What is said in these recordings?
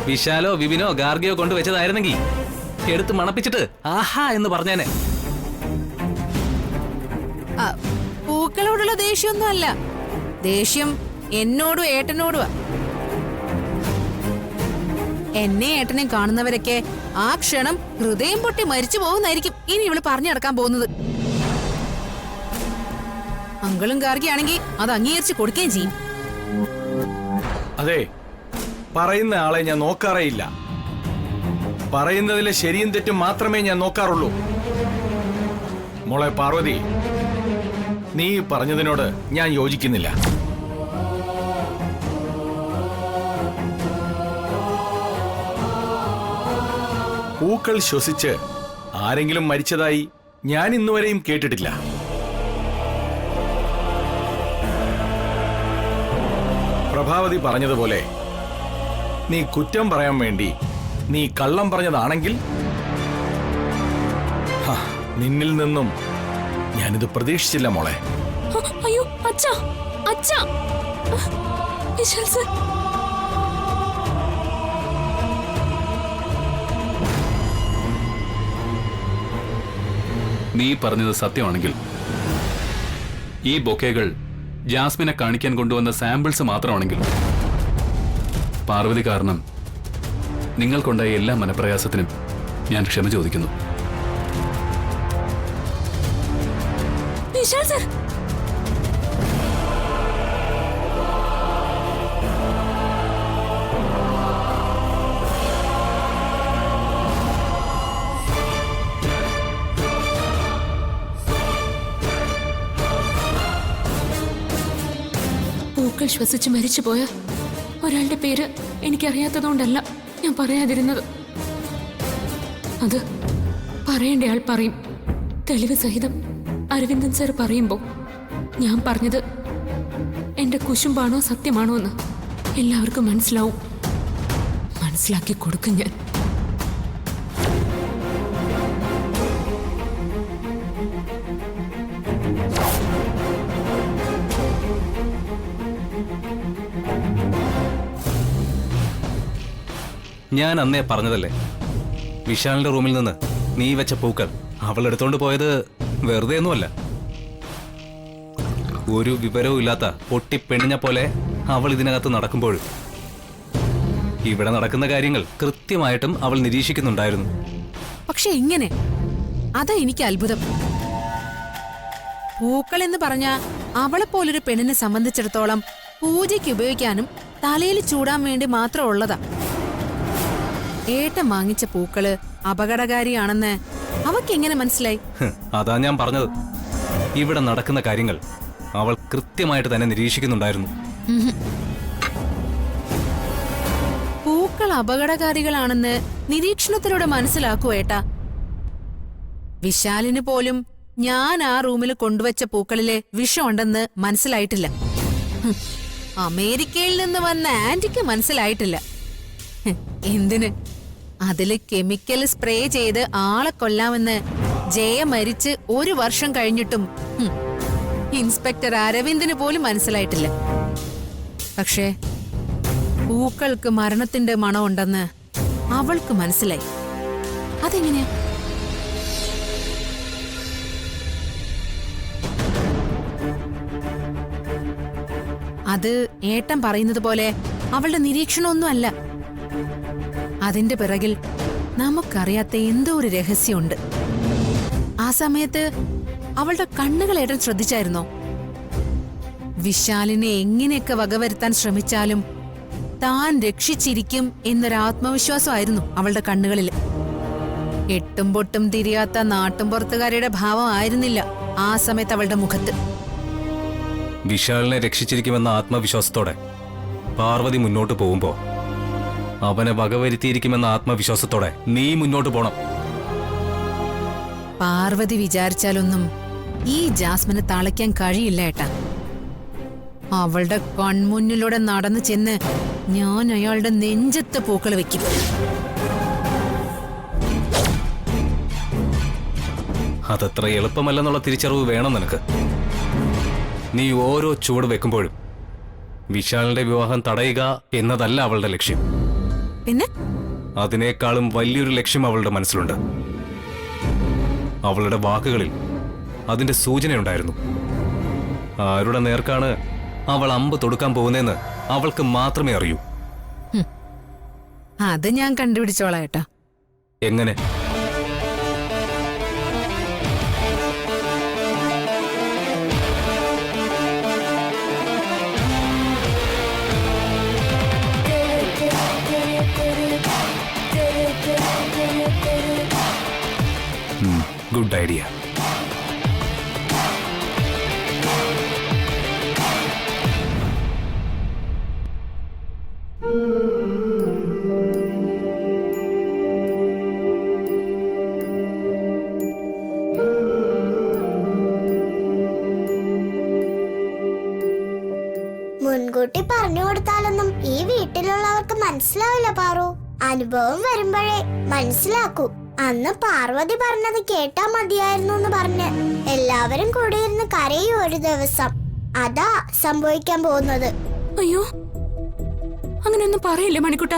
വിശാലോ വിപിനോ ഗാർഗയോ കൊണ്ടുവച്ചതായിരുന്നെങ്കിൽ എടുത്ത് മണപ്പിച്ചിട്ട് ആഹാ എന്ന് പറഞ്ഞേനെ. പൂക്കളോടുള്ള ദേഷ്യമൊന്നും അല്ല, ദേഷ്യം എന്നോടും ഏട്ടനോടുവാ. എന്നെ ഏട്ടനെ കാണുന്നവരൊക്കെ ആ ക്ഷണം ഹൃദയം പൊട്ടി മരിച്ചു പോകുന്നായിരിക്കും ഇനി ഇവള് പറഞ്ഞു നടക്കാൻ പോകുന്നത്. അങ്കിളും ഗാർഗിയാണെങ്കിൽ അത് അംഗീകരിച്ച് കൊടുക്കുകയും ചെയ്യും. അതെ, പറയുന്ന ആളെ ഞാൻ നോക്കാറേയില്ല. പറയുന്നതിലെ ശരിയും തെറ്റും മാത്രമേ ഞാൻ നോക്കാറുള്ളൂ. മോളെ പാർവതി, നീ പറഞ്ഞതിനോട് ഞാൻ യോജിക്കുന്നില്ല. പൂക്കൾ ശ്വസിച്ച് ആരെങ്കിലും മരിച്ചതായി ഞാൻ ഇന്നുവരെയും കേട്ടിട്ടില്ല. പ്രഭാവതി പറഞ്ഞതുപോലെ നീ കുറ്റം പറയാൻ വേണ്ടി നീ കള്ളം പറഞ്ഞതാണെങ്കിൽ നിന്നിൽ നിന്നും ഞാനിത് പ്രതീക്ഷിച്ചില്ല മോളെ. അയ്യോ അച്ഛാ, അച്ഛാ, വിശാൽ സർ. നീ പറഞ്ഞത് സത്യമാണെങ്കിൽ ഈ ബൊക്കേകൾ ജാസ്മിനെ കാണിക്കാൻ കൊണ്ടുവന്ന സാമ്പിൾസ് മാത്രമാണെങ്കിൽ പാർവതി കാരണം നിങ്ങൾക്കുണ്ടായ എല്ലാ മനപ്രയാസത്തിനും ഞാൻ ക്ഷമ ചോദിക്കുന്നു. വിശാൽ സർ, പൂക്കൾ ശ്വസിച്ച് മരിച്ചുപോയ ഒരാളുടെ പേര് എനിക്കറിയാത്തതുകൊണ്ടല്ല ഞാൻ പറയാതിരുന്നത്. അത് പറയേണ്ടയാൾ പറയും. തെളിവ് സഹിതം അരവിന്ദൻ സർ പറയുമ്പോൾ ഞാൻ പറഞ്ഞത് എന്റെ കുശുമ്പാണോ സത്യമാണോ എന്ന് എല്ലാവർക്കും മനസ്സിലാവും. മനസ്സിലാക്കി കൊടുക്കും ഞാൻ. ഞാൻ അന്നേ പറഞ്ഞതല്ലേ, വിശാലിന്റെ റൂമിൽ നിന്ന് നീ വെച്ച പൂക്കൾ അവൾ എടുത്തോണ്ട് പോയത് വെറുതെ ഒന്നുമല്ല. ഒരു വിവരവും ഇല്ലാത്ത പൊട്ടിപ്പെണ്ണിഞ്ഞ പോലെ അവൾ ഇതിനകത്ത് നടക്കുമ്പോഴും ഇവിടെ നടക്കുന്ന കാര്യങ്ങൾ കൃത്യമായിട്ടും അവൾ നിരീക്ഷിക്കുന്നുണ്ടായിരുന്നു. പക്ഷെ ഇങ്ങനെ അതാ എനിക്ക് അത്ഭുതം. പൂക്കൾ എന്ന് പറഞ്ഞ അവളെ പോലൊരു പെണ്ണിനെ സംബന്ധിച്ചിടത്തോളം പൂജയ്ക്ക് ഉപയോഗിക്കാനും തലയിൽ ചൂടാൻ വേണ്ടി മാത്രം ഉള്ളതാ. ഏട്ടൻ വാങ്ങിച്ച പൂക്കള് അപകടകാരിയാണെന്ന് അവക്ക് എങ്ങനെ മനസ്സിലായി? അതാ ഞാൻ പറഞ്ഞത്, ഇവിടെ നടക്കുന്ന കാര്യങ്ങൾ അവൾ കൃത്യമായിട്ട് തന്നെ നിരീക്ഷിക്കുന്നുണ്ടായിരുന്നു. പൂക്കൾ അപകടകാരികളാണെന്ന് നിരീക്ഷണത്തിലൂടെ മനസ്സിലാക്കൂ ഏട്ടാ. വിശാലിന് പോലും ഞാൻ ആ റൂമിൽ കൊണ്ടുവച്ച പൂക്കളിലെ വിഷമുണ്ടെന്ന് മനസ്സിലായിട്ടില്ല. അമേരിക്കയിൽ നിന്ന് വന്ന ആന്റിക്ക് മനസ്സിലായിട്ടില്ല. എന്തിന്? അതില് കെമിക്കൽ സ്പ്രേ ചെയ്ത് ആളെ കൊല്ലാമെന്ന് ജയ മരിച്ച് 1 വർഷം കഴിഞ്ഞിട്ടും ഇൻസ്പെക്ടർ അരവിന്ദന് പോലും മനസ്സിലായിട്ടില്ല. പക്ഷേ പൂക്കൾക്ക് മരണത്തിന്റെ മണമുണ്ടെന്ന് അവൾക്ക് മനസ്സിലായി. അതെങ്ങനെയാ? അത് ഏട്ടൻ പറയുന്നത് പോലെ അവളുടെ നിരീക്ഷണമൊന്നും അല്ല. അതിന്റെ പിറകിൽ നമുക്കറിയാത്ത എന്തോ ഒരു രഹസ്യമുണ്ട്. ആ സമയത്ത് അവളുടെ കണ്ണുകൾ ഏട്ടൻ ശ്രദ്ധിച്ചായിരുന്നോ? വിശാലിനെ എങ്ങനെയൊക്കെ വകവരുത്താൻ ശ്രമിച്ചാലും താൻ രക്ഷിച്ചിരിക്കും എന്നൊരു ആത്മവിശ്വാസമായിരുന്നു അവളുടെ കണ്ണുകളിൽ. എട്ടും പൊട്ടും തിരിയാത്ത നാട്ടുംപുറത്തുകാരിയുടെ ഭാവം ആയിരുന്നില്ല ആ സമയത്ത് അവളുടെ മുഖത്ത്. വിശാലിനെ രക്ഷിച്ചിരിക്കുമെന്ന ആത്മവിശ്വാസത്തോടെ പാർവതി മുന്നോട്ട് പോകുമ്പോ അവനെ വകവരുത്തിയിരിക്കുമെന്ന ആത്മവിശ്വാസത്തോടെ നീ മുന്നോട്ട് പോണം. പാർവതി വിചാരിച്ചാലൊന്നും ഈ ജാസ്മിനെ തളയ്ക്കാൻ കഴിയില്ല ഏട്ടാ. അവളുടെ കൺമുന്നിലൂടെ നടന്നു ചെന്ന് ഞാൻ അയാളുടെ നെഞ്ചത്ത് പൂക്കൾ വെക്കും. അതത്ര എളുപ്പമല്ലെന്നുള്ള തിരിച്ചറിവ് വേണം നിനക്ക്. നീ ഓരോ ചുവട് വെക്കുമ്പോഴും വിശാലിന്റെ വിവാഹം തടയുക എന്നതല്ല അവളുടെ ലക്ഷ്യം. പിന്നെ അതിനേക്കാളും വലിയൊരു ലക്ഷ്യം അവളുടെ മനസ്സിലുണ്ട്. അവളുടെ വാക്കുകളിൽ അതിന്റെ സൂചനയുണ്ടായിരുന്നു. ആരുടെ നേർക്കാണ് അവൾ അമ്പ് തൊടുക്കാൻ പോകുന്നതെന്ന് അവൾക്ക് മാത്രമേ അറിയൂ. അത് ഞാൻ കണ്ടുപിടിച്ചോളാം ഏട്ടാ. എങ്ങനെ? Good idea. മുൻകൂട്ടി പറഞ്ഞു കൊടുത്താലൊന്നും ഈ വീട്ടിലുള്ളവർക്ക് മനസ്സിലാവില്ല പാറു. അനുഭവം വരുമ്പോഴേ മനസ്സിലാക്കൂ. അന്ന് പാർവതി പറഞ്ഞത് കേട്ടാ മതിയായിരുന്നു എന്ന് പറഞ്ഞ് എല്ലാവരും കൂടിയിരുന്ന് കരയും ഒരു ദിവസം. അതാ സംഭവിക്കാൻ പോകുന്നത്. അയ്യോ, അങ്ങനെയൊന്നും പറയില്ലേ മണിക്കുട്ട.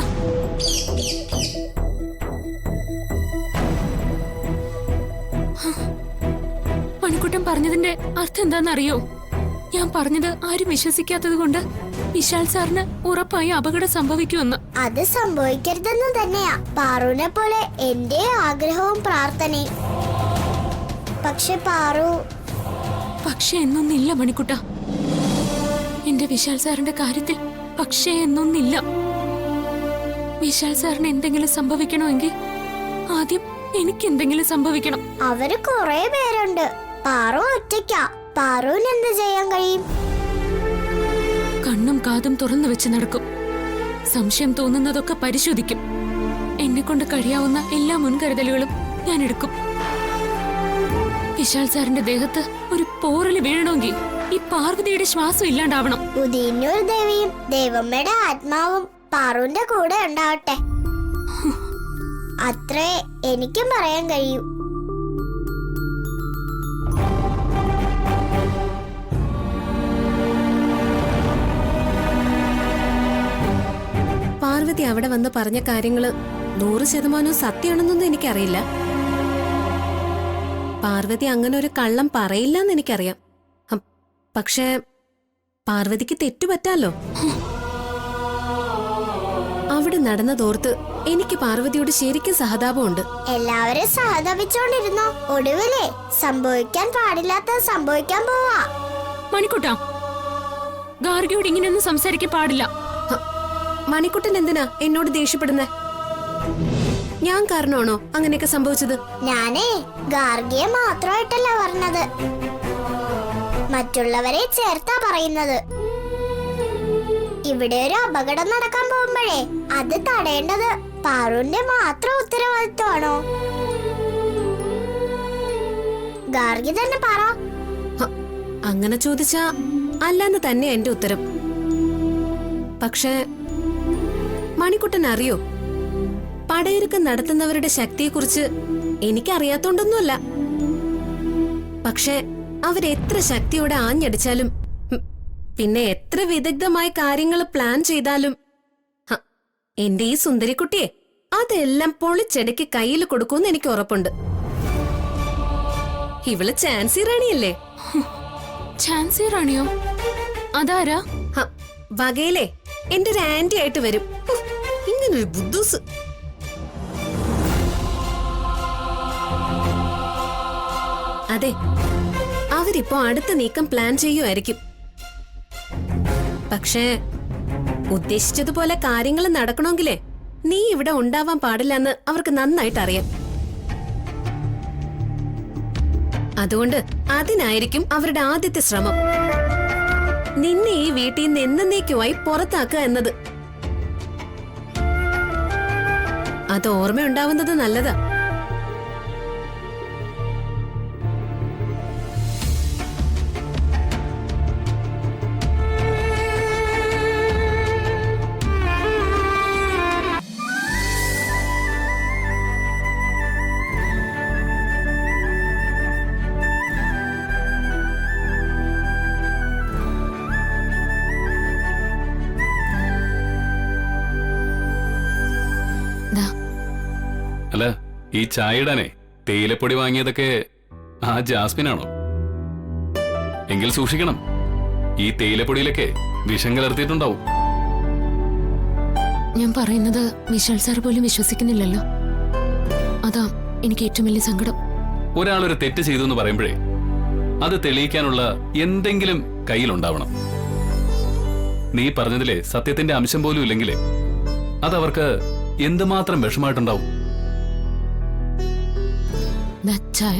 മണിക്കുട്ടൻ പറഞ്ഞതിന്റെ അർത്ഥം എന്താണെന്നറിയോ? ഞാൻ പറഞ്ഞത് ആരും വിശ്വസിക്കാത്തത് കൊണ്ട് വിശാൽ സാറിന് ഉറപ്പായി അപകടം സംഭവിക്കുമെന്ന്. അത് സംഭവിക്കരുതെന്ന് തന്നെയാ പാറുവിനെ പോലെ എന്റെ ആഗ്രഹവും പ്രാർത്ഥനയും. പക്ഷെ പാറു പക്ഷേ എന്നൊന്നില്ല മണിക്കുട്ട. എന്റെ വിശാൽ സാറിന്റെ കാര്യത്തിൽ പക്ഷേ എന്നൊന്നില്ല. വിശാൽ സാറിന് എന്തെങ്കിലും സംഭവിക്കണമെങ്കിൽ ആദ്യം എനിക്ക് എന്തെങ്കിലും സംഭവിക്കണം. അവര് കുറെ പേരുണ്ട്, പാറു ഒറ്റയ്ക്കാ. പാറുവിന് എന്ത് ചെയ്യാൻ കഴിയും? കണ്ണും കാതും തുറന്നു വെച്ച് നടക്കും. സംശയം തോന്നുന്നതൊക്കെ പരിശോധിക്കും. എന്നെ കൊണ്ട് കഴിയാവുന്ന എല്ലാ മുൻകരുതലുകളും ഞാൻ എടുക്കും. വിശാൽ സാറിന്റെ ദേഹത്ത് ഒരു പോറല് വീഴണമെങ്കിൽ ഈ പാർവതിയുടെ ശ്വാസം ഇല്ലാണ്ടാവണം. ഉദയന്നൂർ ദേവിയും ദേവമ്മയുടെ ആത്മാവും പാറുവിന്റെ കൂടെ ഉണ്ടാവട്ടെ. അത്രേ എനിക്കും പറയാൻ കഴിയൂ. പാർവതി അവിടെ വന്ന് പറഞ്ഞ കാര്യങ്ങള് 100% സത്യമാണെന്നൊന്നും എനിക്കറിയില്ല. പാർവതി അങ്ങനെ ഒരു കള്ളം പറയില്ലെന്ന് എനിക്കറിയാം. പക്ഷേ പാർവതിക്ക് തെറ്റുപറ്റാലോ. അവിടെ നടന്നതോർത്ത് എനിക്ക് പാർവതിയോട് ശരിക്കും സഹതാപമുണ്ട്. എല്ലാവരും സഹതപിച്ചോണ്ടിരുന്നോ? ഒടുവിലേ സംഭവിക്കാൻ പാടില്ലാത്തത് സംഭവിക്കാൻ പോവാ. മണിക്കുട്ട, ഗാർഗിയോട് ഇങ്ങനെയൊന്നും സംസാരിക്കാൻ പാടില്ല. മണിക്കുട്ടൻ എന്തിനാ എന്നോട് ദേഷ്യപ്പെടുന്നേ? ഞാൻ കാരണമാണോ അങ്ങനെയൊക്കെ സംഭവിച്ചത്? ഞാനേ ഗാർഗിയെ മാത്രമായിട്ടല്ല പറഞ്ഞത്, മറ്റുള്ളവരെ ചേർത്താ പറയുന്നത്. ഇവിടെ ഒരു അപകടം നടക്കാൻ പോകുമ്പോഴേ അത് തടയേണ്ടത് പാറുവിന്റെ മാത്രം ഉത്തരവാദിത്വമാണോ? ഗാർഗി തന്നെ പറ. അങ്ങനെ ചോദിച്ചാ അല്ലാന്ന് തന്നെ എന്റെ ഉത്തരം. പക്ഷേ മണിക്കുട്ടൻ അറിയോ, പടയൊരുക്കം നടത്തുന്നവരുടെ ശക്തിയെക്കുറിച്ച് എനിക്കറിയാത്തോണ്ടൊന്നുമല്ല. പക്ഷെ അവരെത്ര ശക്തിയോടെ ആഞ്ഞടിച്ചാലും പിന്നെ എത്ര വിദഗ്ധമായ കാര്യങ്ങൾ പ്ലാൻ ചെയ്താലും എന്റെ ഈ സുന്ദരിക്കുട്ടിയെ അതെല്ലാം പൊളിച്ചെടുക്കി കയ്യിൽ കൊടുക്കുമെന്ന് എനിക്ക് ഉറപ്പുണ്ട്. ഇവള് ചാൻസി റാണിയല്ലേ? ചാൻസി റാണിയോ? അതാരാ? വകയിലെ എന്റെ ഒരു ആന്റി ആയിട്ട് വരും. ഇങ്ങനൊരു ബുദ്ധൂസ്. അതെ, അവരിപ്പോ അടുത്ത നീക്കം പ്ലാൻ ചെയ്യുമായിരിക്കും. പക്ഷേ ഉദ്ദേശിച്ചതുപോലെ കാര്യങ്ങൾ നടക്കണമെങ്കിലേ നീ ഇവിടെ ഉണ്ടാവാൻ പാടില്ലെന്ന് അവർക്ക് നന്നായിട്ട് അറിയാം. അതുകൊണ്ട് അതിനായിരിക്കും അവരുടെ ആദ്യത്തെ ശ്രമം നിന്നെ ഈ വീട്ടിൽ നിന്ന് എന്നേക്കുമായി പുറത്താക്കുക എന്നത്. അത് ഓർമ്മയുണ്ടാവുന്നത് നല്ലതാ. ഈ ചായ ഇടാനേ തേയിലപ്പൊടി വാങ്ങിയതൊക്കെ ആ ജാസ്മിനാണോ? എങ്കിൽ സൂക്ഷിക്കണം, ഈ തേയിലപ്പൊടിയിലൊക്കെ വിഷം കലർത്തിയിട്ടുണ്ടാവും. ഞാൻ പറയുന്നത് വിശാൽ സാർ പോലും വിശ്വസിക്കുന്നില്ലല്ലോ. അതാ എനിക്ക് ഏറ്റവും വലിയ സങ്കടം. ഒരാളൊരു തെറ്റ് ചെയ്തു എന്ന് പറയുമ്പോഴേ അത് തെളിയിക്കാനുള്ള എന്തെങ്കിലും കയ്യിലുണ്ടാവണം. നീ പറഞ്ഞതിലെ സത്യത്തിന്റെ അംശം പോലും ഇല്ലെങ്കിലേ അതവർക്ക് എന്തുമാത്രം വിഷമായിട്ടുണ്ടാവും. ദാ ചായ.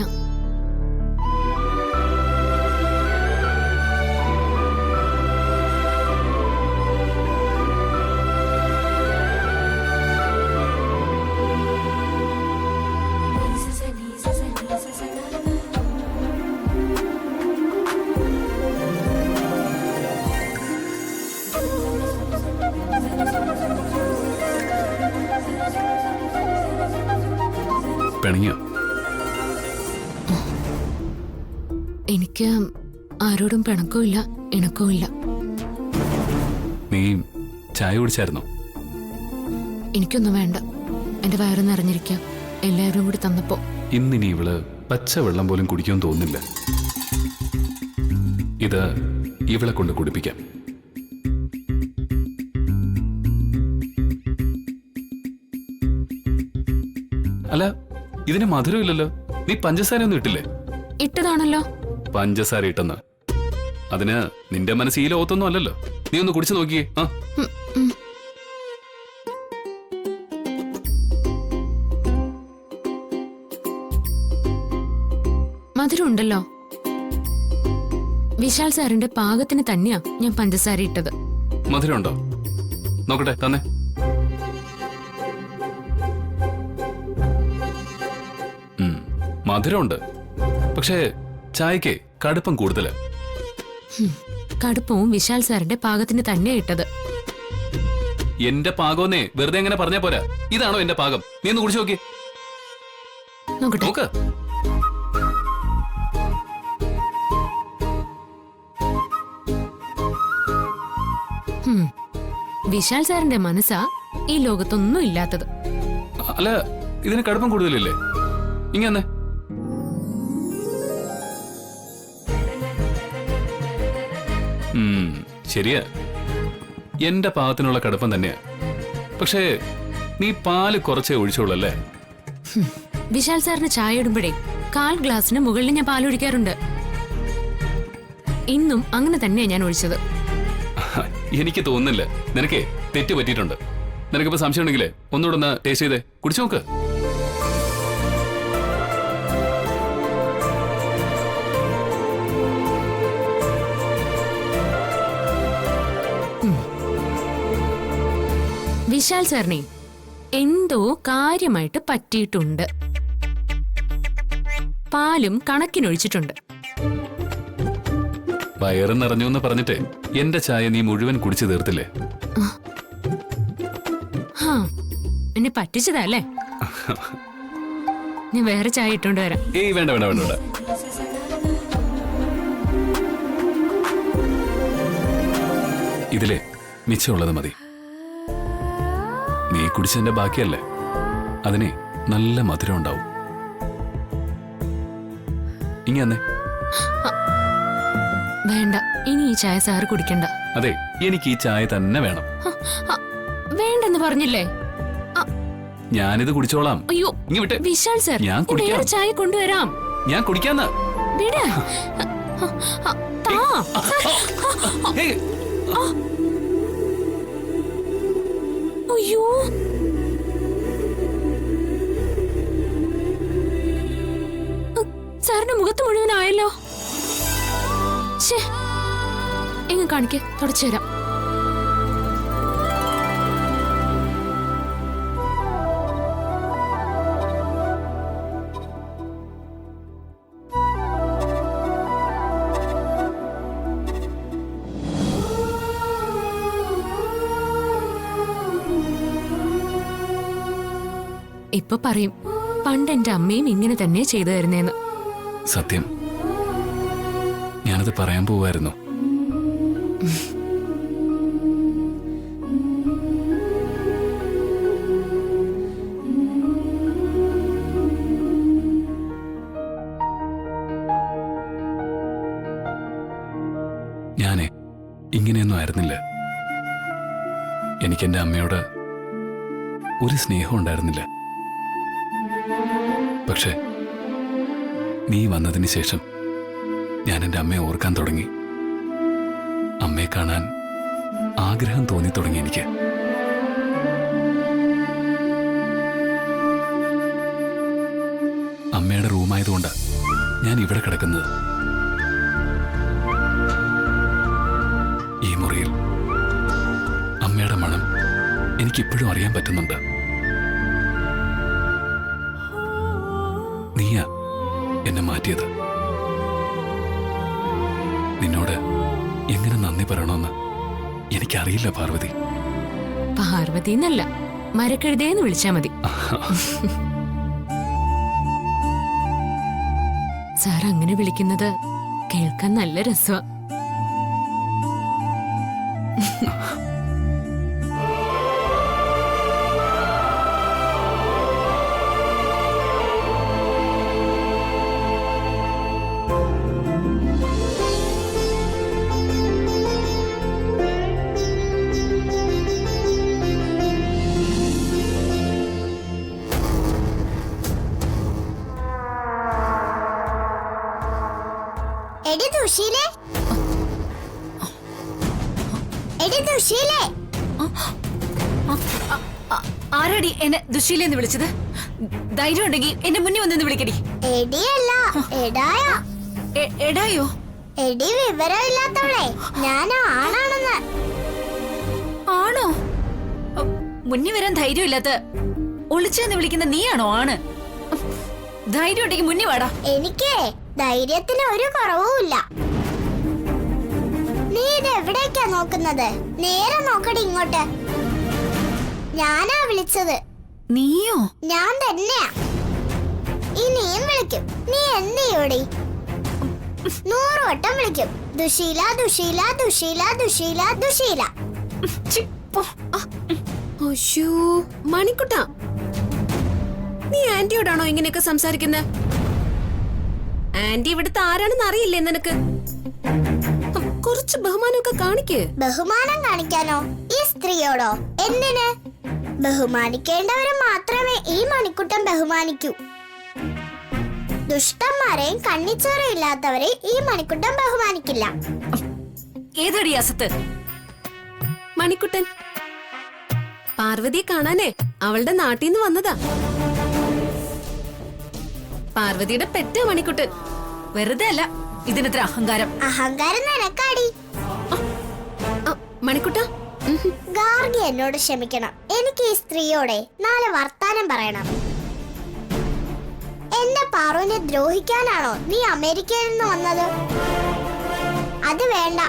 പിണങ്ങിയോ? എനിക്ക് ആരോടും പിണക്കവും ഇല്ല ഇണക്കവും ഇല്ല. നീ ചായ കുടിച്ചായിരുന്നോ? എനിക്കൊന്നും വേണ്ട, എന്റെ വയറ് നിറഞ്ഞിരിക്കാം എല്ലാവരും കൂടി തന്നപ്പോ. ഇന്നിനി ഇവള് പച്ചവെള്ളം പോലും കുടിക്കുമെന്ന് തോന്നുന്നില്ല. ഇത് ഇവളെ കൊണ്ട് കുടിപ്പിക്കാം. അല്ല, ഇതിന് മധുരമില്ലല്ലോ. നീ പഞ്ചസാര ഒന്നും ഇട്ടില്ലേ? ഇട്ടതാണല്ലോ. പഞ്ചസാര ഇട്ടെന്ന് അതിന് നിന്റെ മനസ്സ് ഈ ലോകത്തൊന്നും അല്ലല്ലോ. നീ ഒന്ന് കുടിച്ചു നോക്കിയേ. ആ മധുരം ഉണ്ടല്ലോ. വിശാൽ സാറിന്റെ പാകത്തിന് തന്നെയാ ഞാൻ പഞ്ചസാര ഇട്ടത്. മധുരം ഉണ്ടോ? നോക്കട്ടെ, തന്നെ. മധുരമുണ്ട്, പക്ഷേ ചായക്ക് കടുപ്പം കൂടുതല്. കടുപ്പവും വിശാൽ സാറിന്റെ പാകത്തിന് തന്നെയാ ഇട്ടത്. എന്റെ പാകമെന്നേ വെറുതെ എങ്ങനെ പറഞ്ഞാ പോരാ. ഇതാണോ എന്റെ പാകം? നീ ഒന്ന് കുടിച്ചു നോക്കി. നോക്കട്ടെ. നോക്ക്. വിശാൽ സാറിന്റെ മനസ്സാ ഈ ലോകത്തൊന്നും ഇല്ലാത്തത്. അല്ല, ഇതിന് കടുപ്പം കൂടുതലില്ലേ? ഇങ്ങനെ ശരിയാ, എന്റെ പാകത്തിനുള്ള കടുപ്പം തന്നെയാ. പക്ഷേ നീ പാല് കുറച്ചേ ഒഴിച്ചോളല്ലേ? വിശാൽ സാറിന് ചായ ഇടുമ്പോഴേ 1/4 ഗ്ലാസിന് മുകളിൽ ഞാൻ പാൽ ഒഴിക്കാറുണ്ട്. ഇന്നും അങ്ങനെ തന്നെയാ ഞാൻ ഒഴിച്ചത്. എനിക്ക് തോന്നുന്നില്ല. നിനക്കേ തെറ്റ് പറ്റിയിട്ടുണ്ട്. നിനക്കിപ്പോ സംശയം ഉണ്ടെങ്കിലേ ഒന്നുകൂടെ ഒന്ന് ടേസ്റ്റ് ചെയ്തേ, കുടിച്ചു നോക്ക്. വിശാൽ സാറിനെ എന്തോ കാര്യമായിട്ട് പറ്റിയിട്ടുണ്ട്. പാലും കണക്കിനൊഴിച്ചിട്ടുണ്ട്. വയറ് നിറഞ്ഞു എന്ന് പറഞ്ഞിട്ട് എന്റെ ചായ നീ മുഴുവൻ കുടിച്ചു തീർത്തില്ലേ? എന്നെ പറ്റിച്ചതല്ലേ? ഞാൻ വേറെ ചായ ഇട്ടോണ്ട് വരാം. ഏയ് വേണ്ട വേണ്ട വേണ്ട വേണ്ട. ഇതിലെ മിച്ചമുള്ളത് മതി. നീ കുടിച്ചതിന്റെ ബാക്കിയല്ലേ, അതിനെ നല്ല മധുരം ഉണ്ടാവും. ഇങ്ങനെ വേണ്ട, ഇനി ഈ ചായ സാറ് കുടിക്കണ്ട. അതെ, എനിക്ക് ഈ ചായ തന്നെ വേണം. വേണ്ടെന്ന് പറഞ്ഞില്ലേ? ഞാനിത് കുടിച്ചോളാം. അയ്യോ ഇങ്ങ് വിട്ടെ. വിശാൽ സാർ, ഞാൻ കുടിക്കാം. വേറെ ചായ കൊണ്ടുവരാം. ഞാൻ കുടിക്കാന്ന്. വിട്. താ. ഏയ്, അയ്യോ, സാറിന്റെ മുഖത്ത് മുഴുവനായല്ലോ. എങ്ങ കാണിക്ക്, തുടച്ചു തരാം. ഇപ്പൊ പറയും പണ്ട് എന്റെ അമ്മയും ഇങ്ങനെ തന്നെ ചെയ്തു തരുന്നേന്ന്. സത്യം, ഞാനത് പറയാൻ പോവായിരുന്നു. ഇങ്ങനെയൊന്നും ആയിരുന്നില്ല. എനിക്ക് എൻ്റെ അമ്മയോട് ഒരു സ്നേഹം ഉണ്ടായിരുന്നില്ല. പക്ഷെ നീ വന്നതിന് ശേഷം ഞാൻ എൻ്റെ അമ്മയെ ഓർക്കാൻ തുടങ്ങി. അമ്മയെ കാണാൻ ആഗ്രഹം തോന്നി തുടങ്ങി എനിക്ക്. അമ്മയുടെ റൂമായതുകൊണ്ടാ ഞാൻ ഇവിടെ കിടക്കുന്നത്. ഈ മുറിയിൽ അമ്മയുടെ മണം എനിക്കിപ്പോഴും അറിയാൻ പറ്റുന്നുണ്ട്. നീയാ എന്നെ മാറ്റിയത്. നിന്നോട് എങ്ങനെ നന്ദി പറയണമെന്ന് എനിക്കറിയില്ല പാർവതി. പാർവതി എന്നല്ല, മരക്കഴുതേന്ന് വിളിച്ചാ മതി. സാർ അങ്ങനെ വിളിക്കുന്നത് കേൾക്കാൻ നല്ല രസമാ. എടി ദുഷീലേ, എടി ദുഷീലേ. ആരാടി എന്നെ ദുശീലെന്ന് വിളിച്ചത്? ധൈര്യം ഉണ്ടെങ്കിൽ എന്നെ മുന്നിൽ വന്നെന്ന് വിളിക്കടി. എടിയല്ല, എടായാ. എടായോ? എടി വിവരമില്ലാത്തവളെ, ഞാൻ ആണാണെന്ന്. ആണോ? മുന്നിൽ വരാൻ ധൈര്യമില്ലാത്ത ഒളിച്ചെന്ന് വിളിക്കുന്ന നീയാണോ ആണ്? ധൈര്യം ഉണ്ടെങ്കിൽ മുന്നിൽ വാടാ. എനിക്ക് ധൈര്യത്തിന് ഒരു കുറവുമില്ല. നീ ഇത് എവിടേക്കാ നോക്കുന്നത്? നേരെ നോക്കടി ഇങ്ങോട്ട്. ഞാനാ വിളിച്ചത്. നീയോ? ഞാൻ തന്നെയാ. ഇനിയും വിളിക്കും. നീ എന്ത് ചെയ്യോടി? 100 വട്ടം വിളിക്കും. ദുശീല, ദുശീല, ദുശീല, ദുശീല, ദുശീല. ഛി, പോ. അയ്യോ മണിക്കുട്ട, നീ ആന്റിയോടാണോ ഇങ്ങനെയൊക്കെ സംസാരിക്കുന്നത്? ആന്റി ഇവിടുത്തെ ആരാണെന്ന് അറിയില്ലേ നിനക്ക്? കുറച്ച് ബഹുമാനമൊക്കെ കാണിക്ക്. ബഹുമാനം കാണിക്കാനോ? ഈ സ്ത്രീയോടോ? എന്തിന്? ബഹുമാനിക്കേണ്ടവരെ മാത്രമേ ഈ മണിക്കുട്ടൻ ബഹുമാനിക്കൂ. ദുഷ്ടന്മാരെയും കണ്ണിച്ചോരയും ഇല്ലാത്തവരെ ഈ മണിക്കുട്ടൻ ബഹുമാനിക്കില്ല. ഏതടി അസത്ത്? മണിക്കുട്ടൻ പാർവതിയെ കാണാനേ അവളുടെ നാട്ടിൽ നിന്ന് വന്നതാ. പാർവതിയുടെ പെറ്റ മണിക്കുട്ടൻ. വെറുതെ അല്ല ഇതിനത്ര അഹങ്കാരം. അഹങ്കാരം നിനക്കാടി. മണിക്കുട്ട, ഗാർഗി എന്നോട് ക്ഷമിക്കണം. എനിക്ക് ഈ സ്ത്രീയോടെ 4 വർത്താനം പറയണം. എന്റെ പാറുവിനെ ദ്രോഹിക്കാനാണോ നീ അമേരിക്കയിൽ നിന്ന് വന്നത്? അത് വേണ്ട.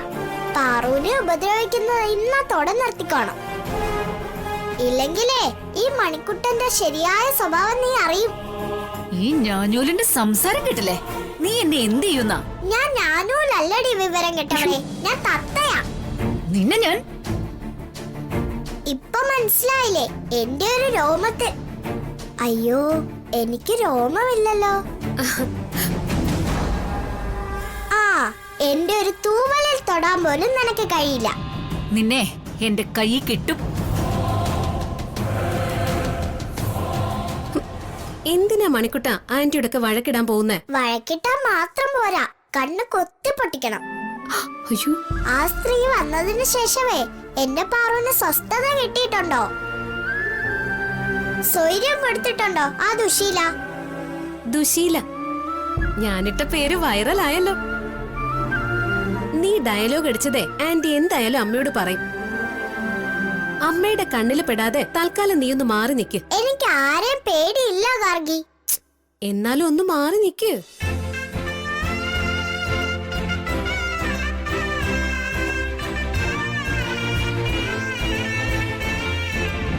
പാറുവിനെ ഉപദ്രവിക്കുന്നത് ഇന്നത്തോടെ നിർത്തിക്കോണം. ഇല്ലെങ്കിലേ ഈ മണിക്കുട്ടന്റെ ശരിയായ സ്വഭാവം നീ അറിയും. ഈ ഞാനൂലിന്റെ സംസാരം കേട്ടില്ലേ? നീ എന്നെ എന്ത് ചെയ്യുന്ന? ഞാൻ ഞാനൂലല്ലടി വിവരം കേട്ടവളെ, ഞാൻ തത്തയാ. നിന്നെ ഞാൻ ഇപ്പൊ മനസ്സിലായില്ലേ എന്റെ ഒരു രോമത്തെ? അയ്യോ, എനിക്ക് രോമമില്ലല്ലോ. ആ, എന്റെ ഒരു തൂവലിൽ തൊടാൻ പോലും നിനക്ക് കഴിയില്ല. നിന്നെ എന്റെ കൈ കിട്ടും. എന്തിനാ മണിക്കുട്ട ആന്റിയോടൊക്കെ വഴക്കിടാൻ പോകുന്നേ? വഴക്കിട്ടാൻ മാത്രം പോരാ, കണ്ണ് കൊത്തി പൊട്ടിക്കണം. അയ്യോ, ആ സ്ത്രീ വന്നതിന് ശേഷമേ എന്റെ പാറുവിന് സ്വസ്ഥത കിട്ടിയിട്ടുണ്ടോ? സ്വൈര്യം കൊടുത്തിട്ടുണ്ടോ ആ ദുശീല? ദുശീല ഞാനിട്ട പേര് വൈറലായല്ലോ. നീ ഡയലോഗ് അടിച്ചതേ ആന്റി എന്തായാലും അമ്മയോട് പറയും. അമ്മയുടെ കണ്ണിൽ പെടാതെ തൽക്കാലം നീ ഒന്ന് മാറി നിക്ക്. എനിക്ക് ആരെയും പേടിയില്ല ഗാർഗി. എന്നാലും ഒന്ന് മാറി നിക്ക്.